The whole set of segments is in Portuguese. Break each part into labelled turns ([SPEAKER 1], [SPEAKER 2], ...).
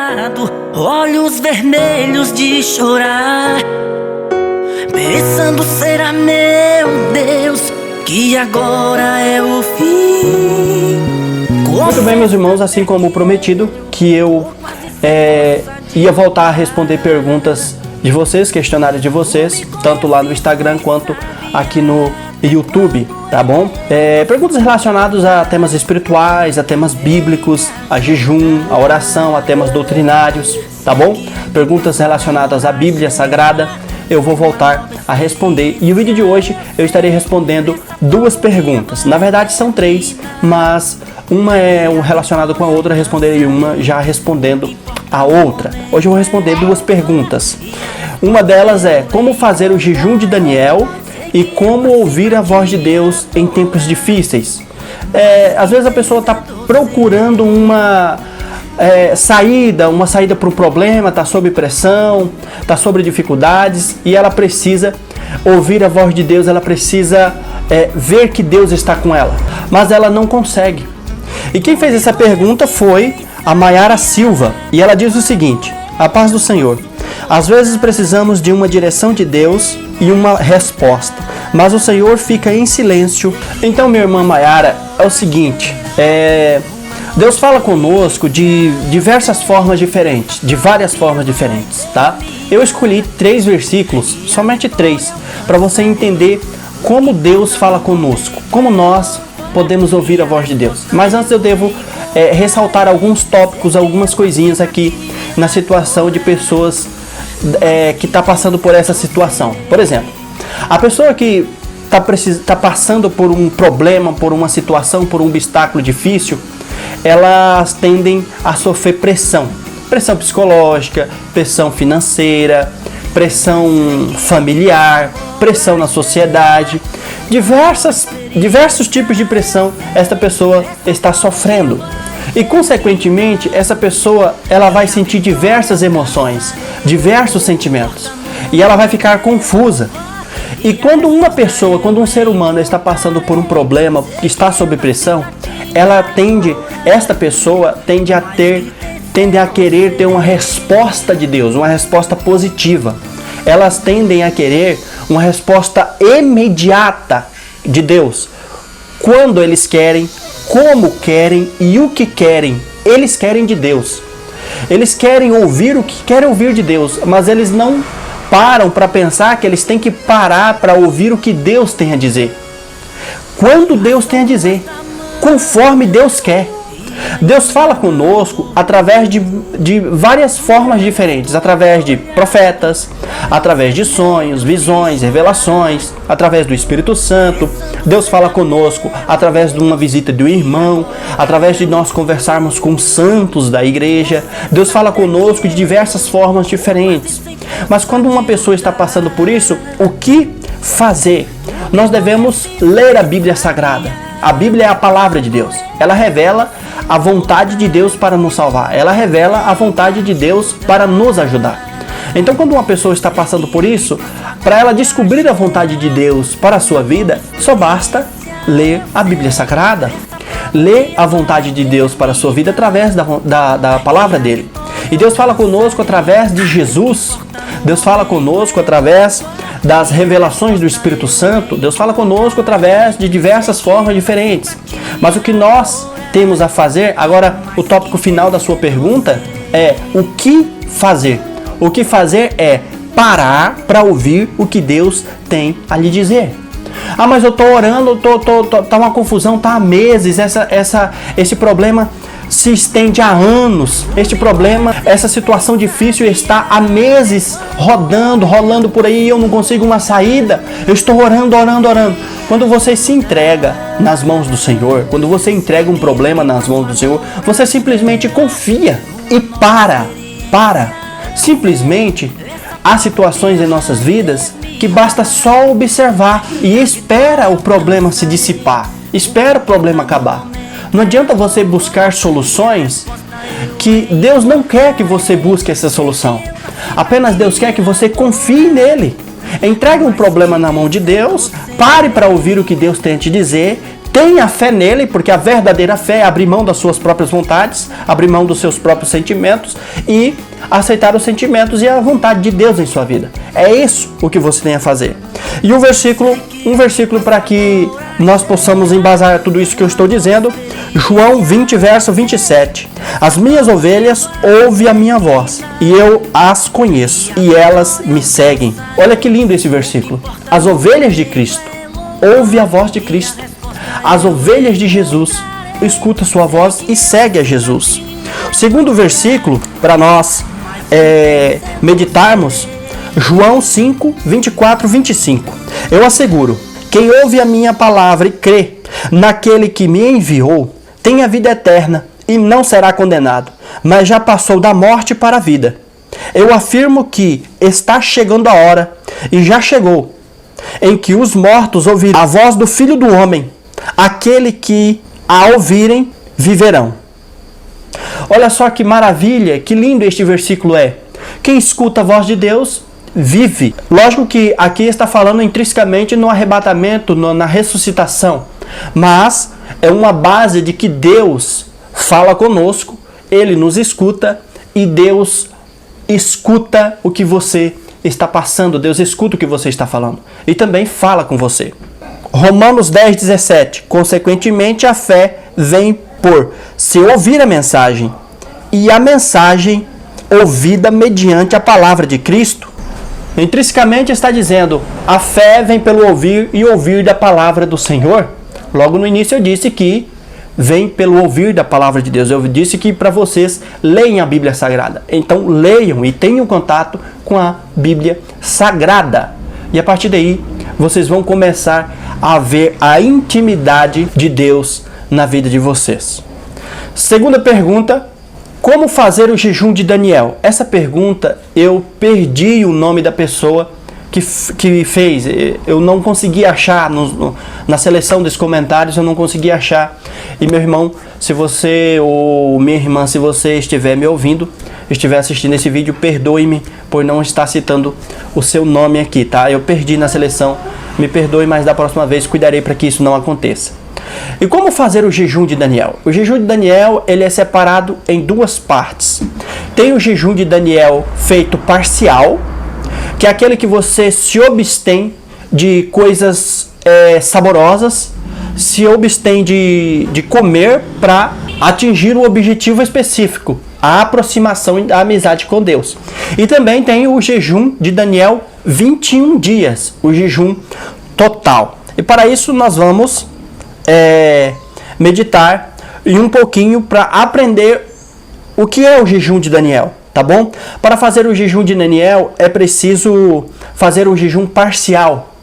[SPEAKER 1] lado, olhos vermelhos de chorar, pensando será meu Deus que agora é o fim.
[SPEAKER 2] Muito bem, meus irmãos, assim como prometido, que eu ia voltar a responder perguntas de vocês, questionários de vocês, tanto lá no Instagram quanto aqui no YouTube, tá bom? Perguntas relacionadas a temas espirituais, a temas bíblicos, a jejum, a oração, a temas doutrinários, tá bom? Perguntas relacionadas à Bíblia Sagrada, eu vou voltar a responder. E o vídeo de hoje eu estarei respondendo duas perguntas. Na verdade são três, mas uma é relacionada com a outra, responderei uma já respondendo a outra. Hoje eu vou responder duas perguntas. Uma delas é como fazer o jejum de Daniel e como ouvir a voz de Deus em tempos difíceis. Às vezes a pessoa está procurando uma saída para o problema, está sob pressão, está sob dificuldades e ela precisa ouvir a voz de Deus, ela precisa ver que Deus está com ela, mas ela não consegue. E quem fez essa pergunta foi a Mayara Silva, e ela diz o seguinte: a paz do Senhor. Às vezes precisamos de uma direção de Deus e uma resposta, mas o Senhor fica em silêncio. Então, minha irmã Mayara, é o seguinte, Deus fala conosco de diversas formas diferentes, de várias formas diferentes, tá? Eu escolhi 3 versículos, somente 3, para você entender como Deus fala conosco, como nós podemos ouvir a voz de Deus. Mas antes eu devo ressaltar alguns tópicos, algumas coisinhas aqui na situação de pessoas que está passando por essa situação. Por exemplo, a pessoa que está passando por um problema, por uma situação, por um obstáculo difícil, elas tendem a sofrer pressão psicológica, pressão financeira, pressão familiar, pressão na sociedade, diversos tipos de pressão esta pessoa está sofrendo. E consequentemente, essa pessoa ela vai sentir diversas emoções, diversos sentimentos, e ela vai ficar confusa. E quando um ser humano está passando por um problema, está sob pressão, esta pessoa tende a querer ter uma resposta de Deus, uma resposta positiva. Elas tendem a querer uma resposta imediata de Deus. Quando eles querem, como querem e o que querem, eles querem de Deus. Eles querem ouvir o que querem ouvir de Deus, mas eles não param para pensar que eles têm que parar para ouvir o que Deus tem a dizer. Quando Deus tem a dizer, conforme Deus quer. Deus fala conosco através de várias formas diferentes, através de profetas, através de sonhos, visões, revelações, através do Espírito Santo. Deus fala conosco através de uma visita de um irmão, através de nós conversarmos com santos da igreja. Deus fala conosco de diversas formas diferentes. Mas quando uma pessoa está passando por isso, o que fazer? Nós devemos ler a Bíblia Sagrada. A Bíblia é a palavra de Deus. Ela revela a vontade de Deus para nos salvar. Ela revela a vontade de Deus para nos ajudar. Então, quando uma pessoa está passando por isso, para ela descobrir a vontade de Deus para a sua vida, só basta ler a Bíblia Sagrada. Ler a vontade de Deus para a sua vida através da palavra dele. E Deus fala conosco através de Jesus. Deus fala conosco através das revelações do Espírito Santo. Deus fala conosco através de diversas formas diferentes. Mas o que nós temos a fazer, agora o tópico final da sua pergunta é o que fazer. O que fazer é parar para ouvir o que Deus tem a lhe dizer. Ah, mas eu estou orando, tá uma confusão, tá há meses, esse problema se estende há anos. Este problema, essa situação difícil está há meses rolando por aí e eu não consigo uma saída. Eu estou orando. Quando você se entrega nas mãos do Senhor, quando você entrega um problema nas mãos do Senhor, você simplesmente confia e para. Simplesmente há situações em nossas vidas que basta só observar e espera o problema se dissipar, espera o problema acabar. Não adianta você buscar soluções que Deus não quer que você busque essa solução. Apenas Deus quer que você confie nele. Entregue um problema na mão de Deus, pare para ouvir o que Deus tem a te dizer, tenha fé nele, porque a verdadeira fé é abrir mão das suas próprias vontades, abrir mão dos seus próprios sentimentos e aceitar os sentimentos e a vontade de Deus em sua vida. É isso o que você tem a fazer. E um versículo para que nós possamos embasar tudo isso que eu estou dizendo, João 20, verso 27. As minhas ovelhas ouvem a minha voz, e eu as conheço, e elas me seguem. Olha que lindo esse versículo. As ovelhas de Cristo ouvem a voz de Cristo. As ovelhas de Jesus escutam sua voz e seguem a Jesus. O segundo versículo para nós meditarmos, João 5, 24, 25. Eu asseguro, quem ouve a minha palavra e crê naquele que me enviou, tem a vida eterna e não será condenado, mas já passou da morte para a vida. Eu afirmo que está chegando a hora, e já chegou, em que os mortos ouvirão a voz do Filho do Homem. Aquele que a ouvirem viverão. Olha só que maravilha, que lindo este versículo é. Quem escuta a voz de Deus vive. Lógico que aqui está falando intrinsecamente no arrebatamento, na ressuscitação, mas é uma base de que Deus fala conosco, Ele nos escuta e Deus escuta o que você está passando, Deus escuta o que você está falando e também fala com você. Romanos 10, 17. Consequentemente, a fé vem por se ouvir a mensagem, e a mensagem ouvida mediante a palavra de Cristo. Intrinsecamente está dizendo, a fé vem pelo ouvir e ouvir da palavra do Senhor. Logo no início eu disse que vem pelo ouvir da palavra de Deus. Eu disse que para vocês leiam a Bíblia Sagrada. Então leiam e tenham contato com a Bíblia Sagrada. E a partir daí, vocês vão começar a ver a intimidade de Deus na vida de vocês. Segunda pergunta, como fazer o jejum de Daniel? Essa pergunta, eu perdi o nome da pessoa que fez. Eu não consegui achar na seleção dos comentários, eu não consegui achar. E meu irmão, se você, ou minha irmã, se você estiver me ouvindo, estiver assistindo esse vídeo, perdoe-me por não estar citando o seu nome aqui, tá? Eu perdi na seleção, me perdoe, mas da próxima vez cuidarei para que isso não aconteça. E como fazer o jejum de Daniel? O jejum de Daniel, ele é separado em duas partes. Tem o jejum de Daniel feito parcial, que é aquele que você se abstém de coisas saborosas, se abstém de comer para atingir o objetivo específico, a aproximação e a amizade com Deus. E também tem o jejum de Daniel 21 dias, o jejum total. E para isso nós vamos meditar e um pouquinho para aprender o que é o jejum de Daniel, tá bom? Para fazer o jejum de Daniel é preciso fazer um jejum parcial.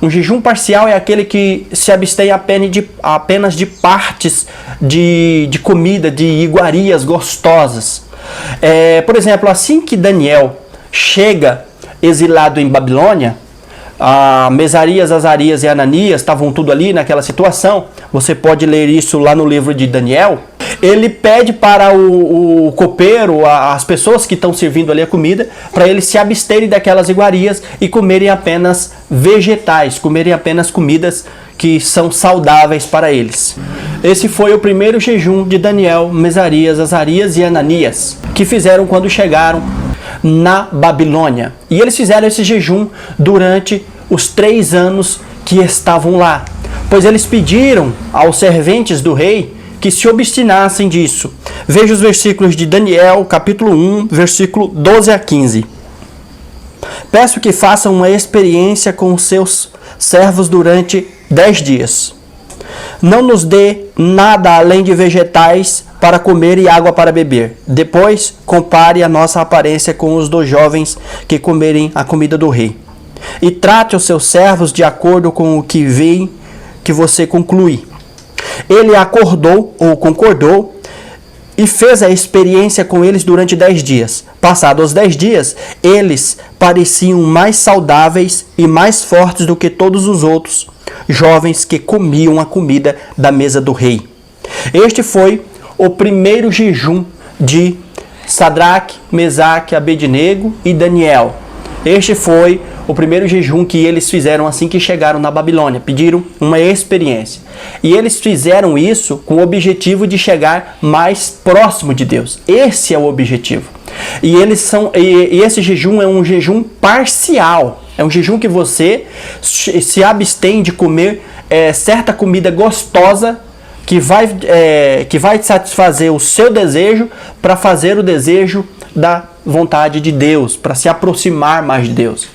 [SPEAKER 2] Um jejum parcial é aquele que se abstém apenas de partes de comida, de iguarias gostosas. Por exemplo, assim que Daniel chega exilado em Babilônia, Mesarias, Azarias e Ananias estavam tudo ali naquela situação. Você pode ler isso lá no livro de Daniel. Ele pede para o copeiro, as pessoas que estão servindo ali a comida, para eles se absterem daquelas iguarias e comerem apenas vegetais, comerem apenas comidas que são saudáveis para eles. Esse foi o primeiro jejum de Daniel, Mesarias, Azarias e Ananias, que fizeram quando chegaram na Babilônia. E eles fizeram esse jejum durante os 3 anos que estavam lá, pois eles pediram aos serventes do rei que se obstinassem disso. Veja os versículos de Daniel, capítulo 1, versículo 12 a 15. Peço que façam uma experiência com os seus servos durante 10 dias. Não nos dê nada além de vegetais para comer e água para beber. Depois, compare a nossa aparência com os dos jovens que comerem a comida do rei. E trate os seus servos de acordo com o que vem que você conclui. Ele acordou ou concordou e fez a experiência com eles durante 10 dias. Passados os 10 dias, eles pareciam mais saudáveis e mais fortes do que todos os outros jovens que comiam a comida da mesa do rei. Este foi o primeiro jejum de Sadraque, Mesaque, Abednego e Daniel. Este foi o primeiro jejum que eles fizeram assim que chegaram na Babilônia, pediram uma experiência. E eles fizeram isso com o objetivo de chegar mais próximo de Deus. Esse é o objetivo. E esse jejum é um jejum parcial. É um jejum que você se abstém de comer certa comida gostosa que vai satisfazer o seu desejo para fazer o desejo da vontade de Deus, para se aproximar mais de Deus.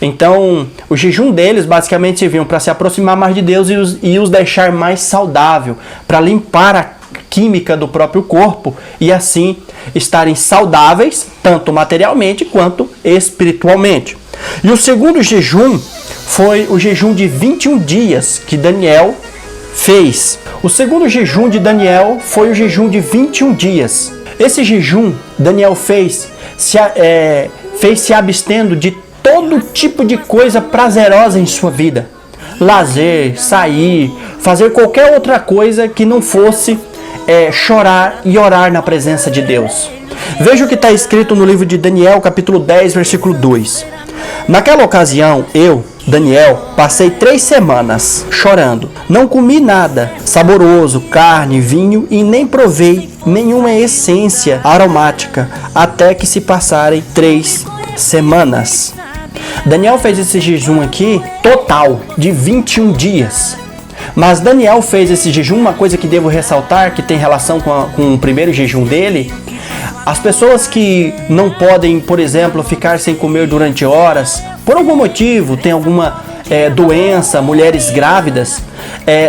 [SPEAKER 2] Então, o jejum deles basicamente serviam para se aproximar mais de Deus e os deixar mais saudável, para limpar a química do próprio corpo e assim estarem saudáveis, tanto materialmente quanto espiritualmente. E o segundo jejum foi o jejum de 21 dias que Daniel fez. O segundo jejum de Daniel foi o jejum de 21 dias. Esse jejum Daniel fez se abstendo de todo tipo de coisa prazerosa em sua vida. Lazer, sair, fazer qualquer outra coisa que não fosse chorar e orar na presença de Deus. Veja o que está escrito no livro de Daniel, capítulo 10, versículo 2. Naquela ocasião, eu, Daniel, passei 3 semanas chorando. Não comi nada saboroso, carne, vinho e nem provei nenhuma essência aromática até que se passarem 3 semanas. Daniel fez esse jejum aqui total de 21 dias. Mas Daniel fez esse jejum, uma coisa que devo ressaltar, que tem relação com o primeiro jejum dele. As pessoas que não podem, por exemplo, ficar sem comer durante horas, por algum motivo, tem alguma doença, mulheres grávidas,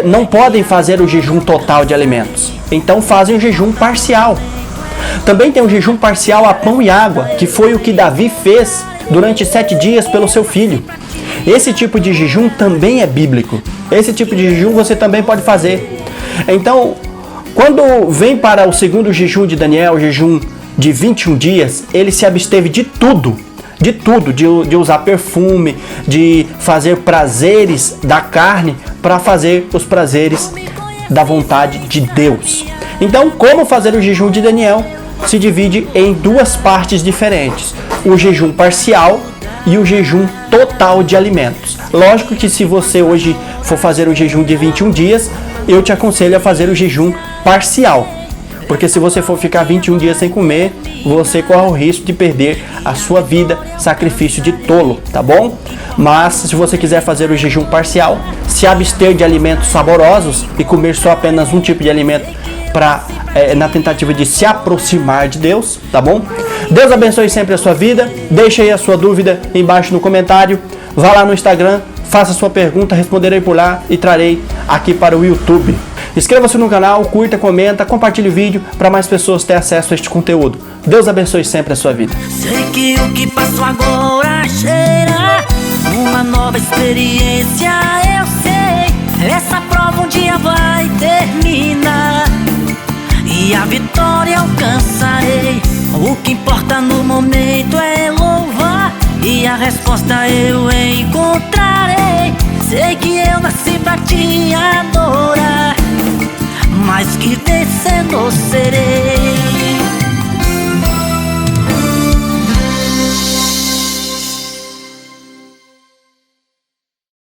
[SPEAKER 2] não podem fazer o jejum total de alimentos. Então fazem o jejum parcial. Também tem o jejum parcial a pão e água, que foi o que Davi fez durante 7 dias pelo seu filho. Esse tipo de jejum também é bíblico. Esse tipo de jejum você também pode fazer. Então, quando vem para o segundo jejum de Daniel, o jejum de 21 dias, ele se absteve de tudo, de usar perfume, de fazer prazeres da carne para fazer os prazeres da vontade de Deus. Então, como fazer o jejum de Daniel? Se divide em 2 partes diferentes: o jejum parcial e o jejum total de alimentos. Lógico que se você hoje for fazer o jejum de 21 dias, eu te aconselho a fazer o jejum parcial. Porque se você for ficar 21 dias sem comer, você corre o risco de perder a sua vida, sacrifício de tolo, tá bom? Mas se você quiser fazer o jejum parcial, se abster de alimentos saborosos e comer só apenas um tipo de alimento na tentativa de se aproximar de Deus, tá bom? Deus abençoe sempre a sua vida. Deixe aí a sua dúvida embaixo no comentário. Vá lá no Instagram, faça sua pergunta, responderei por lá e trarei aqui para o YouTube. Inscreva-se no canal, curta, comenta, compartilhe o vídeo para mais pessoas terem acesso a este conteúdo. Deus abençoe sempre a sua vida.
[SPEAKER 1] Sei que o que passou agora cheira uma nova experiência, eu sei. Essa prova um dia vai terminar e a vitória alcançarei. O que importa no momento é louvar e a resposta eu encontrarei. Sei que eu nasci pra te adorar, mas que vencedor serei.